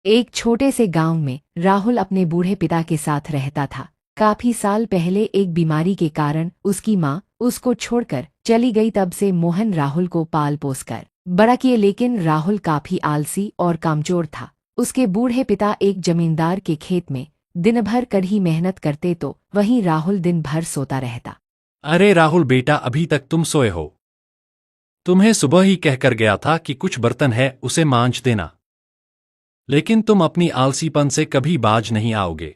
एक छोटे से गांव में राहुल अपने बूढ़े पिता के साथ रहता था। काफी साल पहले एक बीमारी के कारण उसकी माँ उसको छोड़कर चली गई। तब से मोहन राहुल को पाल पोस कर बड़ा किए, लेकिन राहुल काफी आलसी और कामचोर था। उसके बूढ़े पिता एक जमींदार के खेत में दिन भर कड़ी मेहनत करते तो वहीं राहुल दिन भर सोता रहता। अरे राहुल बेटा, अभी तक तुम सोए हो? तुम्हें सुबह ही कहकर गया था कि कुछ बर्तन है उसे मांज देना, लेकिन तुम अपनी आलसीपन से कभी बाज नहीं आओगे।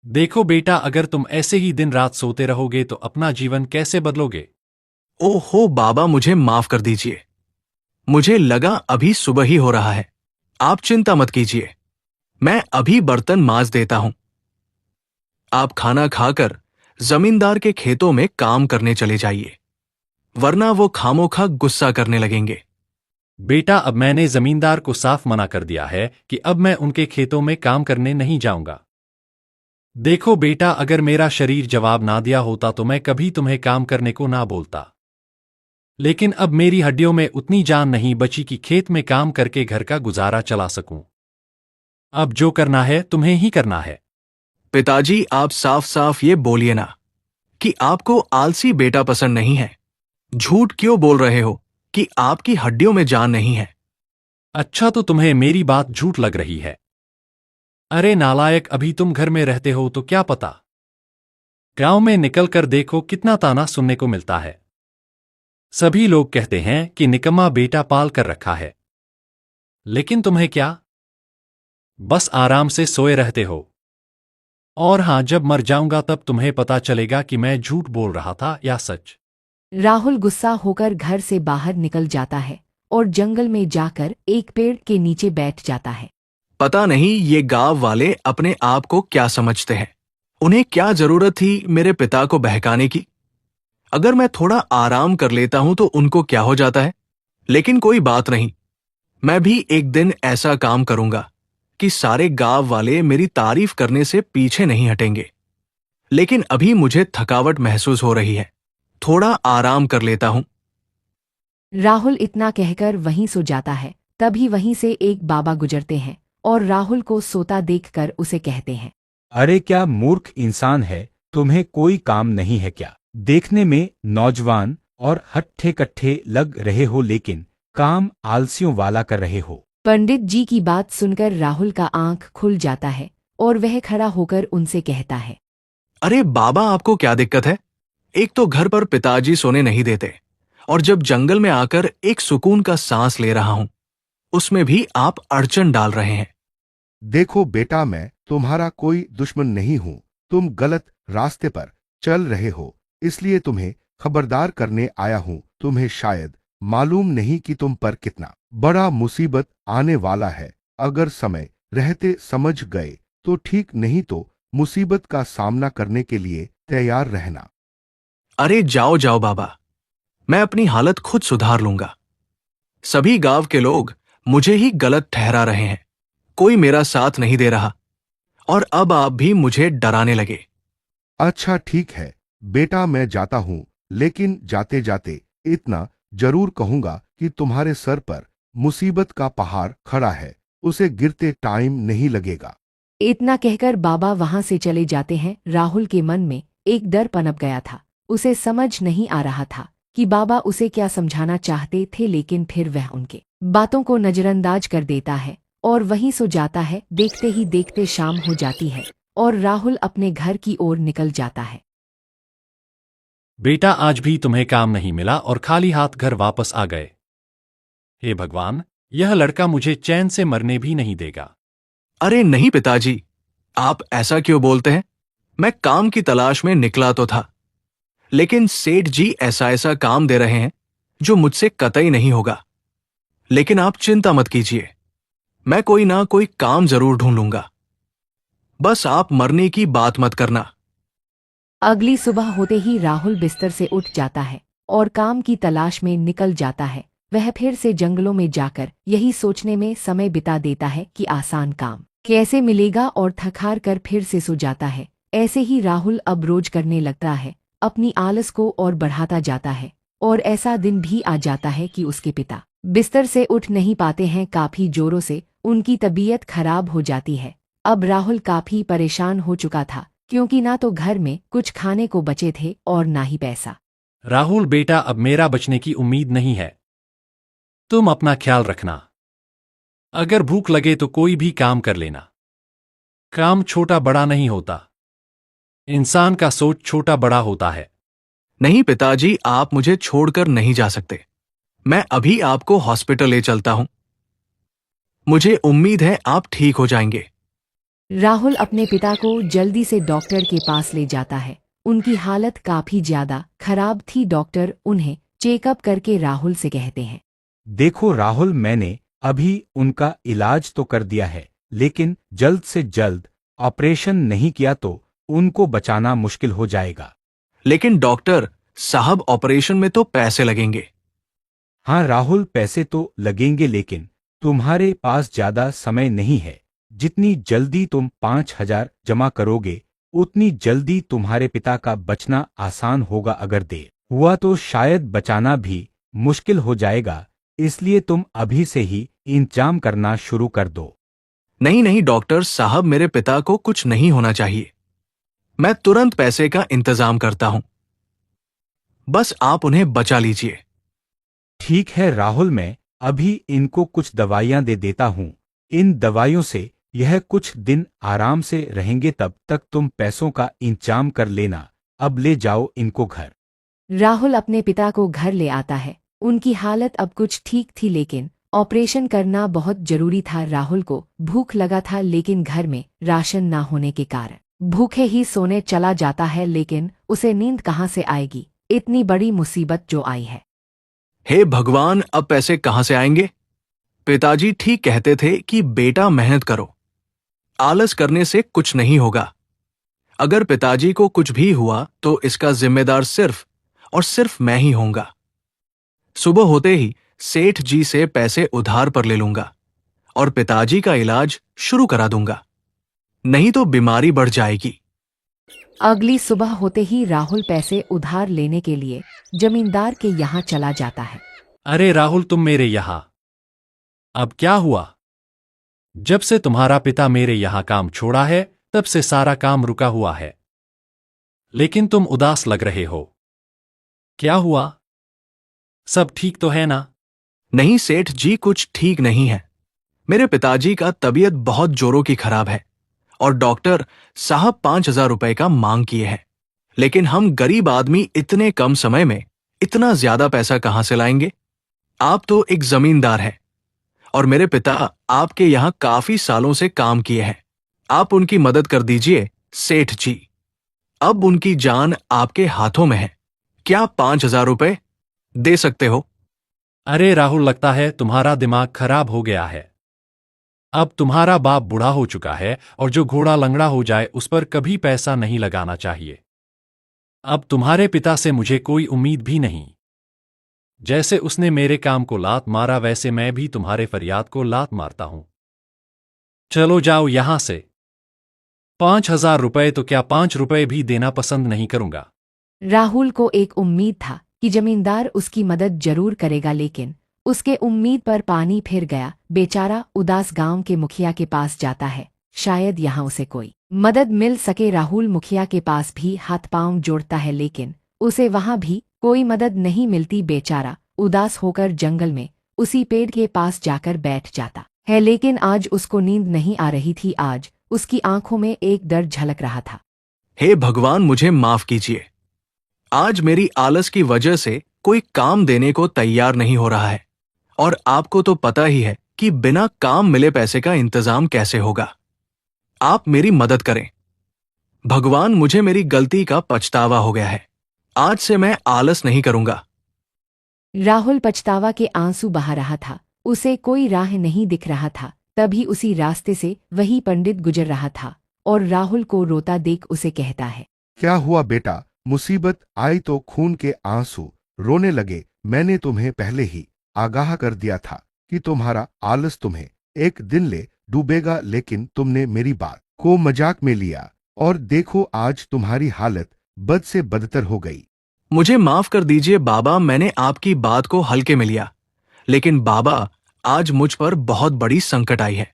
देखो बेटा, अगर तुम ऐसे ही दिन रात सोते रहोगे तो अपना जीवन कैसे बदलोगे? ओहो बाबा, मुझे माफ कर दीजिए। मुझे लगा अभी सुबह ही हो रहा है। आप चिंता मत कीजिए, मैं अभी बर्तन मांज देता हूं। आप खाना खाकर जमींदार के खेतों में काम करने चले जाइए, वरना वो खामोखा गुस्सा करने लगेंगे। बेटा, अब मैंने जमींदार को साफ मना कर दिया है कि अब मैं उनके खेतों में काम करने नहीं जाऊंगा। देखो बेटा, अगर मेरा शरीर जवाब ना दिया होता तो मैं कभी तुम्हें काम करने को ना बोलता, लेकिन अब मेरी हड्डियों में उतनी जान नहीं बची कि खेत में काम करके घर का गुजारा चला सकूं। अब जो करना है तुम्हें ही करना है। पिताजी, आप साफ साफ ये बोलिए ना कि आपको आलसी बेटा पसंद नहीं है। झूठ क्यों बोल रहे हो कि आपकी हड्डियों में जान नहीं है? अच्छा, तो तुम्हें मेरी बात झूठ लग रही है? अरे नालायक, अभी तुम घर में रहते हो तो क्या पता, गांव में निकल कर देखो कितना ताना सुनने को मिलता है। सभी लोग कहते हैं कि निकम्मा बेटा पाल कर रखा है, लेकिन तुम्हें क्या, बस आराम से सोए रहते हो। और हां, जब मर जाऊंगा तब तुम्हें पता चलेगा कि मैं झूठ बोल रहा था या सच। राहुल गुस्सा होकर घर से बाहर निकल जाता है और जंगल में जाकर एक पेड़ के नीचे बैठ जाता है। पता नहीं ये गांव वाले अपने आप को क्या समझते हैं। उन्हें क्या जरूरत थी मेरे पिता को बहकाने की? अगर मैं थोड़ा आराम कर लेता हूं तो उनको क्या हो जाता है? लेकिन कोई बात नहीं, मैं भी एक दिन ऐसा काम करूंगा कि सारे गांव वाले मेरी तारीफ करने से पीछे नहीं हटेंगे। लेकिन अभी मुझे थकावट महसूस हो रही है, थोड़ा आराम कर लेता हूं। राहुल इतना कहकर वहीं सो जाता है। तभी वहीं से एक बाबा गुजरते हैं और राहुल को सोता देखकर उसे कहते हैं, अरे क्या मूर्ख इंसान है, तुम्हें कोई काम नहीं है क्या? देखने में नौजवान और हट्ठे कट्ठे लग रहे हो, लेकिन काम आलसियों वाला कर रहे हो। पंडित जी की बात सुनकर राहुल का आंख खुल जाता है और वह खड़ा होकर उनसे कहता है, अरे बाबा, आपको क्या दिक्कत है? एक तो घर पर पिताजी सोने नहीं देते, और जब जंगल में आकर एक सुकून का सांस ले रहा हूं, उसमें भी आप अड़चन डाल रहे हैं। देखो बेटा, मैं तुम्हारा कोई दुश्मन नहीं हूं। तुम गलत रास्ते पर चल रहे हो, इसलिए तुम्हें खबरदार करने आया हूं। तुम्हें शायद मालूम नहीं कि तुम पर कितना बड़ा मुसीबत आने वाला है। अगर समय रहते समझ गए तो ठीक, नहीं तो मुसीबत का सामना करने के लिए तैयार रहना। अरे जाओ जाओ बाबा, मैं अपनी हालत खुद सुधार लूंगा। सभी गांव के लोग मुझे ही गलत ठहरा रहे हैं, कोई मेरा साथ नहीं दे रहा, और अब आप भी मुझे डराने लगे। अच्छा ठीक है बेटा, मैं जाता हूं, लेकिन जाते जाते इतना जरूर कहूंगा कि तुम्हारे सर पर मुसीबत का पहाड़ खड़ा है, उसे गिरते टाइम नहीं लगेगा। इतना कहकर बाबा वहां से चले जाते हैं। राहुल के मन में एक डर पनप गया था। उसे समझ नहीं आ रहा था कि बाबा उसे क्या समझाना चाहते थे, लेकिन फिर वह उनके बातों को नजरअंदाज कर देता है और वहीं सो जाता है। देखते ही देखते शाम हो जाती है और राहुल अपने घर की ओर निकल जाता है। बेटा, आज भी तुम्हें काम नहीं मिला और खाली हाथ घर वापस आ गए। हे भगवान, यह लड़का मुझे चैन से मरने भी नहीं देगा। अरे नहीं पिताजी, आप ऐसा क्यों बोलते हैं? मैं काम की तलाश में निकला तो था, लेकिन सेठ जी ऐसा ऐसा काम दे रहे हैं जो मुझसे कतई नहीं होगा। लेकिन आप चिंता मत कीजिए, मैं कोई ना कोई काम जरूर ढूंढ लूंगा। बस आप मरने की बात मत करना। अगली सुबह होते ही राहुल बिस्तर से उठ जाता है और काम की तलाश में निकल जाता है। वह फिर से जंगलों में जाकर यही सोचने में समय बिता देता है कि आसान काम कैसे मिलेगा, और थक हार कर फिर से सो जाता है। ऐसे ही राहुल अब रोज करने लगता है, अपनी आलस को और बढ़ाता जाता है। और ऐसा दिन भी आ जाता है कि उसके पिता बिस्तर से उठ नहीं पाते हैं। काफी जोरों से उनकी तबीयत खराब हो जाती है। अब राहुल काफी परेशान हो चुका था क्योंकि ना तो घर में कुछ खाने को बचे थे और ना ही पैसा। राहुल बेटा, अब मेरा बचने की उम्मीद नहीं है। तुम अपना ख्याल रखना। अगर भूख लगे तो कोई भी काम कर लेना। काम छोटा बड़ा नहीं होता, इंसान का सोच छोटा बड़ा होता है। नहीं पिताजी, आप मुझे छोड़कर नहीं जा सकते। मैं अभी आपको हॉस्पिटल ले चलता हूं। मुझे उम्मीद है आप ठीक हो जाएंगे। राहुल अपने पिता को जल्दी से डॉक्टर के पास ले जाता है। उनकी हालत काफी ज्यादा खराब थी। डॉक्टर उन्हें चेकअप करके राहुल से कहते हैं, देखो राहुल, मैंने अभी उनका इलाज तो कर दिया है, लेकिन जल्द से जल्द ऑपरेशन नहीं किया तो उनको बचाना मुश्किल हो जाएगा। लेकिन डॉक्टर साहब, ऑपरेशन में तो पैसे लगेंगे। हाँ राहुल, पैसे तो लगेंगे, लेकिन तुम्हारे पास ज्यादा समय नहीं है। जितनी जल्दी तुम 5,000 जमा करोगे उतनी जल्दी तुम्हारे पिता का बचना आसान होगा। अगर देर हुआ तो शायद बचाना भी मुश्किल हो जाएगा, इसलिए तुम अभी से ही इंतजाम करना शुरू कर दो। नहीं नहीं डॉक्टर साहब, मेरे पिता को कुछ नहीं होना चाहिए। मैं तुरंत पैसे का इंतजाम करता हूं। बस आप उन्हें बचा लीजिए। ठीक है राहुल, मैं अभी इनको कुछ दवाइयां दे देता हूँ। इन दवाइयों से यह कुछ दिन आराम से रहेंगे, तब तक तुम पैसों का इंतजाम कर लेना। अब ले जाओ इनको घर। राहुल अपने पिता को घर ले आता है। उनकी हालत अब कुछ ठीक थी, लेकिन ऑपरेशन करना बहुत जरूरी था। राहुल को भूख लगा था, लेकिन घर में राशन ना होने के कारण भूखे ही सोने चला जाता है। लेकिन उसे नींद कहाँ से आएगी, इतनी बड़ी मुसीबत जो आई है। हे भगवान, अब पैसे कहां से आएंगे? पिताजी ठीक कहते थे कि बेटा मेहनत करो, आलस करने से कुछ नहीं होगा। अगर पिताजी को कुछ भी हुआ तो इसका जिम्मेदार सिर्फ और सिर्फ मैं ही होऊंगा। सुबह होते ही सेठ जी से पैसे उधार पर ले लूंगा और पिताजी का इलाज शुरू करा दूंगा, नहीं तो बीमारी बढ़ जाएगी। अगली सुबह होते ही राहुल पैसे उधार लेने के लिए जमींदार के यहाँ चला जाता है। अरे राहुल, तुम मेरे यहां। अब क्या हुआ? जब से तुम्हारा पिता मेरे यहां काम छोड़ा है तब से सारा काम रुका हुआ है, लेकिन तुम उदास लग रहे हो। क्या हुआ? सब ठीक तो है ना? नहीं सेठ जी, कुछ ठीक नहीं है। मेरे पिताजी का तबीयत बहुत जोरों की खराब है और डॉक्टर साहब 5,000 रुपए का मांग किए हैं। लेकिन हम गरीब आदमी इतने कम समय में इतना ज्यादा पैसा कहां से लाएंगे? आप तो एक जमींदार हैं और मेरे पिता आपके यहां काफी सालों से काम किए हैं। आप उनकी मदद कर दीजिए सेठ जी। अब उनकी जान आपके हाथों में है। क्या 5,000 रुपए दे सकते हो? अरे राहुल, लगता है तुम्हारा दिमाग खराब हो गया है। अब तुम्हारा बाप बूढ़ा हो चुका है और जो घोड़ा लंगड़ा हो जाए उस पर कभी पैसा नहीं लगाना चाहिए। अब तुम्हारे पिता से मुझे कोई उम्मीद भी नहीं। जैसे उसने मेरे काम को लात मारा, वैसे मैं भी तुम्हारे फरियाद को लात मारता हूं। चलो जाओ यहां से। 5,000 रुपए तो क्या, 5 रुपए भी देना पसंद नहीं करूंगा। राहुल को एक उम्मीद था कि जमींदार उसकी मदद जरूर करेगा, लेकिन उसके उम्मीद पर पानी फिर गया। बेचारा उदास गांव के मुखिया के पास जाता है, शायद यहाँ उसे कोई मदद मिल सके। राहुल मुखिया के पास भी हाथ पांव जोड़ता है, लेकिन उसे वहां भी कोई मदद नहीं मिलती। बेचारा उदास होकर जंगल में उसी पेड़ के पास जाकर बैठ जाता है, लेकिन आज उसको नींद नहीं आ रही थी। आज उसकी आंखों में एक डर झलक रहा था। हे भगवान, मुझे माफ कीजिए। आज मेरी आलस की वजह से कोई काम देने को तैयार नहीं हो रहा है और आपको तो पता ही है कि बिना काम मिले पैसे का इंतजाम कैसे होगा। आप मेरी मदद करें भगवान, मुझे मेरी गलती का पछतावा हो गया है। आज से मैं आलस नहीं करूंगा। राहुल पछतावा के आंसू बहा रहा था। उसे कोई राह नहीं दिख रहा था। तभी उसी रास्ते से वही पंडित गुजर रहा था और राहुल को रोता देख उसे कहता है, क्या हुआ बेटा? मुसीबत आई तो खून के आंसू रोने लगे। मैंने तुम्हें पहले ही आगाह कर दिया था कि तुम्हारा आलस तुम्हें एक दिन ले डूबेगा, लेकिन तुमने मेरी बात को मजाक में लिया और देखो आज तुम्हारी हालत बद से बदतर हो गई। मुझे माफ कर दीजिए बाबा, मैंने आपकी बात को हल्के में लिया। लेकिन बाबा, आज मुझ पर बहुत बड़ी संकट आई है।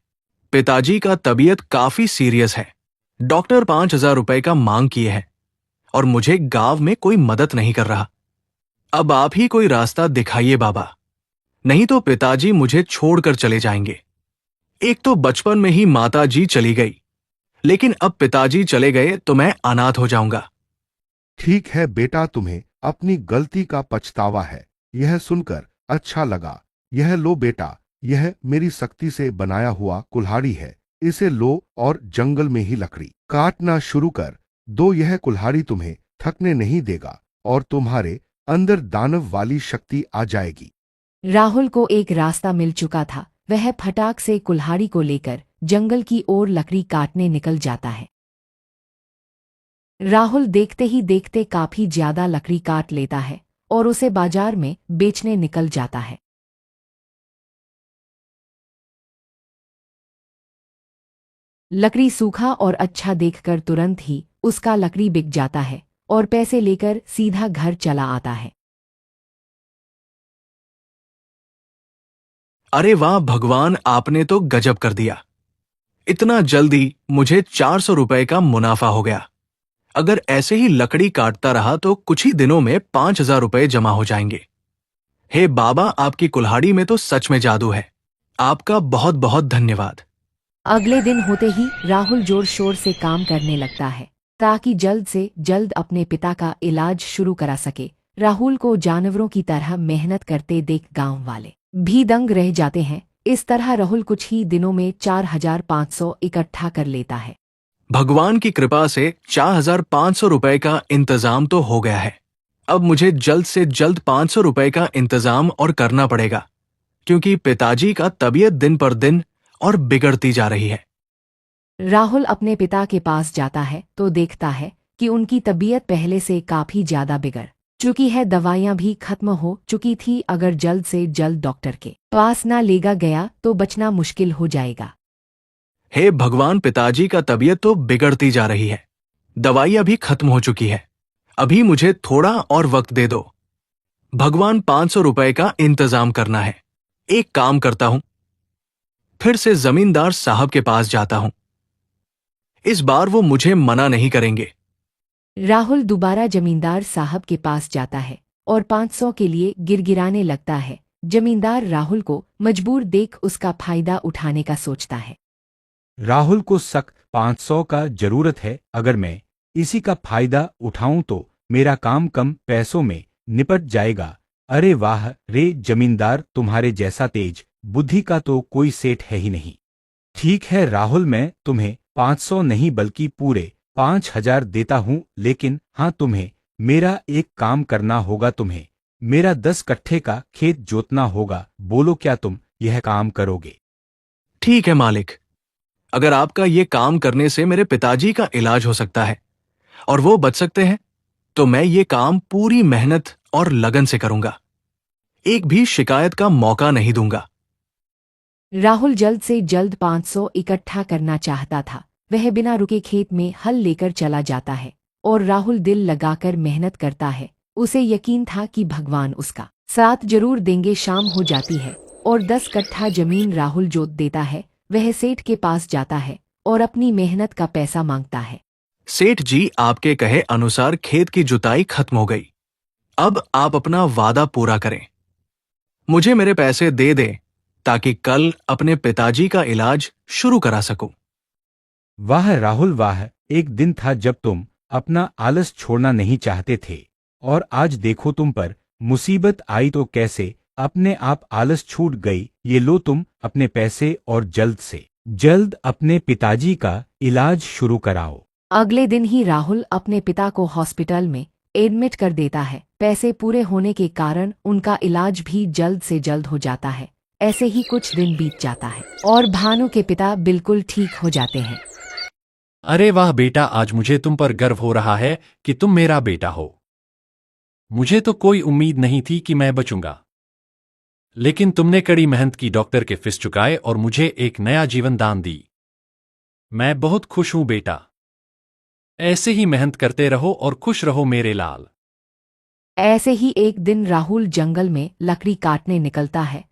पिताजी का तबीयत काफी सीरियस है। डॉक्टर 5,000 रुपए का मांग किए हैं और मुझे गांव में कोई मदद नहीं कर रहा। अब आप ही कोई रास्ता दिखाइए बाबा, नहीं तो पिताजी मुझे छोड़कर चले जाएंगे। एक तो बचपन में ही माता जी चली गई, लेकिन अब पिताजी चले गए तो मैं अनाथ हो जाऊंगा। ठीक है बेटा, तुम्हें अपनी गलती का पछतावा है। यह सुनकर अच्छा लगा। यह लो बेटा, यह मेरी सख्ती से बनाया हुआ कुल्हाड़ी है। इसे लो और जंगल में ही लकड़ी काटना शुरू कर दो। यह कुल्हाड़ी तुम्हें थकने नहीं देगा और तुम्हारे अंदर दानव वाली शक्ति आ जाएगी। राहुल को एक रास्ता मिल चुका था। वह फटाक से कुल्हाड़ी को लेकर जंगल की ओर लकड़ी काटने निकल जाता है। राहुल देखते ही देखते काफी ज्यादा लकड़ी काट लेता है और उसे बाजार में बेचने निकल जाता है। लकड़ी सूखा और अच्छा देखकर तुरंत ही उसका लकड़ी बिक जाता है और पैसे लेकर सीधा घर चला आता है। अरे वाह भगवान, आपने तो गजब कर दिया। इतना जल्दी मुझे 400 रुपए का मुनाफा हो गया। अगर ऐसे ही लकड़ी काटता रहा तो कुछ ही दिनों में 5,000 रुपए जमा हो जाएंगे। हे बाबा, आपकी कुल्हाड़ी में तो सच में जादू है। आपका बहुत बहुत धन्यवाद। अगले दिन होते ही राहुल जोर शोर से काम करने लगता है ताकि जल्द से जल्द अपने पिता का इलाज शुरू करा सके। राहुल को जानवरों की तरह मेहनत करते देख गांव वाले भी दंग रह जाते हैं। इस तरह राहुल कुछ ही दिनों में 4,500 इकट्ठा कर लेता है। भगवान की कृपा से 4,500 रुपए का इंतजाम तो हो गया है। अब मुझे जल्द से जल्द 500 रुपए का इंतजाम और करना पड़ेगा, क्योंकि पिताजी का तबीयत दिन पर दिन और बिगड़ती जा रही है। राहुल अपने पिता के पास जाता है तो देखता है कि उनकी तबीयत पहले से काफी ज्यादा बिगड़ चुकी है। दवाइयां भी खत्म हो चुकी थी। अगर जल्द से जल्द डॉक्टर के पास ना लेगा गया तो बचना मुश्किल हो जाएगा। हे भगवान, पिताजी का तबीयत तो बिगड़ती जा रही है, दवाइयां भी खत्म हो चुकी है। अभी मुझे थोड़ा और वक्त दे दो भगवान। 500 रुपए का इंतजाम करना है। एक काम करता हूं, फिर से जमींदार साहब के पास जाता हूं। इस बार वो मुझे मना नहीं करेंगे। राहुल दोबारा जमींदार साहब के पास जाता है और 500 के लिए गिड़गिड़ाने लगता है। जमींदार राहुल को मजबूर देख उसका फायदा उठाने का सोचता है। राहुल को सख्त 500 का जरूरत है। अगर मैं इसी का फायदा उठाऊं तो मेरा काम कम पैसों में निपट जाएगा। अरे वाह रे जमींदार, तुम्हारे जैसा तेज बुद्धि का तो कोई सेठ है ही नहीं। ठीक है राहुल, मैं तुम्हें 500 नहीं बल्कि पूरे 5,000 देता हूं, लेकिन हाँ, तुम्हें मेरा एक काम करना होगा। तुम्हें मेरा 10 कट्ठे का खेत जोतना होगा। बोलो क्या तुम यह काम करोगे? ठीक है मालिक, अगर आपका ये काम करने से मेरे पिताजी का इलाज हो सकता है और वो बच सकते हैं, तो मैं ये काम पूरी मेहनत और लगन से करूंगा। एक भी शिकायत का मौका नहीं दूंगा। राहुल जल्द से जल्द 500 इकट्ठा करना चाहता था। वह बिना रुके खेत में हल लेकर चला जाता है और राहुल दिल लगाकर मेहनत करता है। उसे यकीन था कि भगवान उसका साथ जरूर देंगे। शाम हो जाती है और 10 कट्ठा जमीन राहुल जोत देता है। वह सेठ के पास जाता है और अपनी मेहनत का पैसा मांगता है। सेठ जी, आपके कहे अनुसार खेत की जुताई खत्म हो गई। अब आप अपना वादा पूरा करें, मुझे मेरे पैसे दे दें ताकि कल अपने पिताजी का इलाज शुरू करा सकूं। वाह राहुल वाह, एक दिन था जब तुम अपना आलस छोड़ना नहीं चाहते थे और आज देखो तुम पर मुसीबत आई तो कैसे अपने आप आलस छूट गई। ये लो तुम अपने पैसे और जल्द से जल्द अपने पिताजी का इलाज शुरू कराओ। अगले दिन ही राहुल अपने पिता को हॉस्पिटल में एडमिट कर देता है। पैसे पूरे होने के कारण उनका इलाज भी जल्द से जल्द हो जाता है। ऐसे ही कुछ दिन बीत जाता है और भानु के पिता बिल्कुल ठीक हो जाते हैं। अरे वाह बेटा, आज मुझे तुम पर गर्व हो रहा है कि तुम मेरा बेटा हो। मुझे तो कोई उम्मीद नहीं थी कि मैं बचूंगा, लेकिन तुमने कड़ी मेहनत की, डॉक्टर के फीस चुकाए और मुझे एक नया जीवन दान दी। मैं बहुत खुश हूं बेटा। ऐसे ही मेहनत करते रहो और खुश रहो मेरे लाल। ऐसे ही एक दिन राहुल जंगल में लकड़ी काटने निकलता है